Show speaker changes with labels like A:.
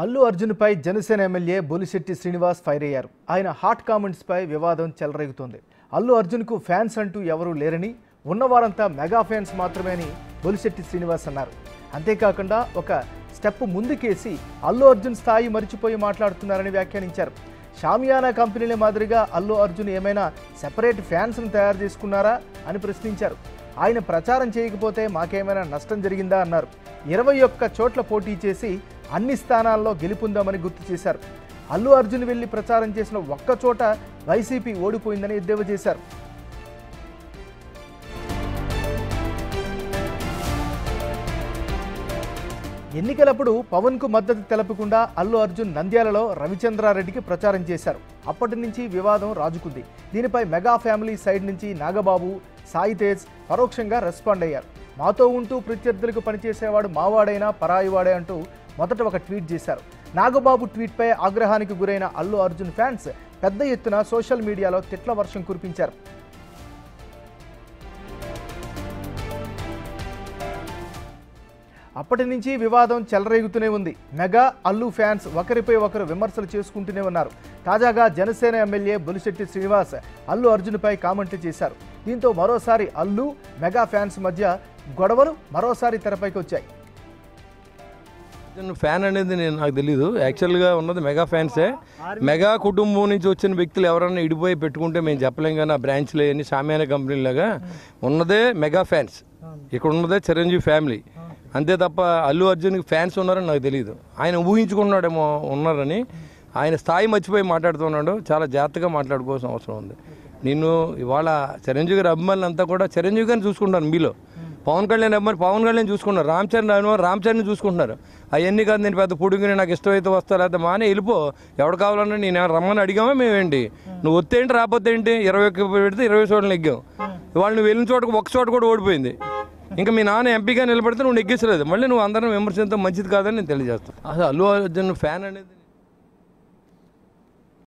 A: అల్లు అర్జున్ పై Janasena MLA Bolisetti Srinivas fire అయ్యారు. ఆయన hot comments పై వివాదం చెలరేగుతోంది. అల్లు అర్జున్ కు ఫ్యాన్స్ అంటూ ఎవరూ లేరని, ఉన్నవారంతా మెగా ఫ్యాన్స్ మాత్రమే అని బొలిశెట్టి శ్రీనివాస్ అన్నారు. అంతేకాకుండా ఒక స్టెప్ ముందుకేసి అల్లు అర్జున్ స్థాయి మరిచిపోయి మాట్లాడుతున్నారని వ్యాఖ్యానించారు. షామియానా కంపెనీల మాదిరిగా అల్లు అర్జున్ ఏమైనా సెపరేట్ ఫ్యాన్స్ను తయారు చేసుకున్నారా అని ప్రశ్నించారు. ఆయన ప్రచారం చేయకపోతే మాకేమైనా నష్టం జరిగిందా అన్నారు. 21 చోట్ల పోటీ చేసి అన్ని స్థానాల్లో గెలుపొందామని గుర్తు చేశారు. అల్లు అర్జున్ వెళ్లి ప్రచారం చేసిన ఒక్క చోట వైసీపీ ఓడిపోయిందని ఎద్దేవా చేశారు. ఎన్నికలప్పుడు పవన్ కు మద్దతు తెలపకుండా అల్లు అర్జున్ నంద్యాలలో రవిచంద్రారెడ్డికి ప్రచారం చేశారు. అప్పటి నుంచి వివాదం రాజుకుంది. దీనిపై మెగా ఫ్యామిలీ సైడ్ నుంచి నాగబాబు, సాయి తేజ్ పరోక్షంగా రెస్పాండ్ అయ్యారు. మాతో ఉంటూ ప్రత్యర్థులకు పనిచేసేవాడు మావాడైనా పరాయివాడే అంటూ మొదట ఒక ట్వీట్ చేశారు. నాగబాబు ట్వీట్పై ఆగ్రహానికి గురైన అల్లు అర్జున్ ఫ్యాన్స్ పెద్ద ఎత్తున సోషల్ మీడియాలో తిట్ల వర్షం కురిపించారు. అప్పటి నుంచి వివాదం చెలరేగుతూనే ఉంది. మెగా అల్లు ఫ్యాన్స్ ఒకరిపై ఒకరు విమర్శలు చేసుకుంటూనే ఉన్నారు. తాజాగా జనసేన ఎమ్మెల్యే బొలిశెట్టి శ్రీనివాస్ అల్లు అర్జున్పై కామెంట్లు చేశారు. దీంతో మరోసారి అల్లు మెగా ఫ్యాన్స్ మధ్య గొడవలు మరోసారి తెరపైకి వచ్చాయి.
B: ఫ్యాన్ అనేది నాకు తెలీదు. యాక్చువల్గా ఉన్నది మెగా ఫ్యాన్సే. మెగా కుటుంబం నుంచి వచ్చిన వ్యక్తులు ఎవరైనా ఇడిపోయి పెట్టుకుంటే మేము చెప్పలేం. కానీ ఆ బ్రాంచ్లు అన్ని షామియానా కంపెనీలాగా ఉన్నదే మెగా ఫ్యాన్స్. ఇక్కడ ఉన్నదే చిరంజీవి ఫ్యామిలీ అంతే తప్ప అల్లు అర్జున్కి ఫ్యాన్స్ ఉన్నారని నాకు తెలియదు. ఆయన ఊహించుకున్నాడేమో ఉన్నారని. ఆయన స్థాయి మర్చిపోయి మాట్లాడుతున్నాడు. చాలా జాగ్రత్తగా మాట్లాడుకోవాల్సిన అవసరం ఉంది. నేను ఇవాళ చిరంజీవి గారి అభిమానులు అంతా కూడా చిరంజీవి గారిని చూసుకుంటాను. మీలో పవన్ కళ్యాణ్ అభిమాని పవన్ కళ్యాణ్ చూసుకున్నారు. రామ్ చరణ్ చూసుకుంటున్నారు. అవన్నీ కాదు నేను పెద్ద పొడుగుని నాకు ఇష్టమైతే వస్తా లేకపోతే మానే వెళ్ళిపో. ఎవడు కావాలన్నా నేను రమ్మని అడిగామా మేమేంటి? నువ్వు వస్తే ఏంటి రాకపోతే ఏంటి? 21 పెడితే 20 చోట్ల నెగ్గాం. ఇవాళ నువ్వు వెళ్ళిన చోటకు ఒక చోట కూడా ఓడిపోయింది. ఇంకా మీ నాన్న ఎంపీగా నిలబడితే నువ్వు నెగ్గేసలేదు. మళ్ళీ నువ్వు అందరం విమర్శించడం మంచిది కాదని నేను తెలియజేస్తాను. అసలు అల్లు అర్జున్ ఫ్యాన్ అనేది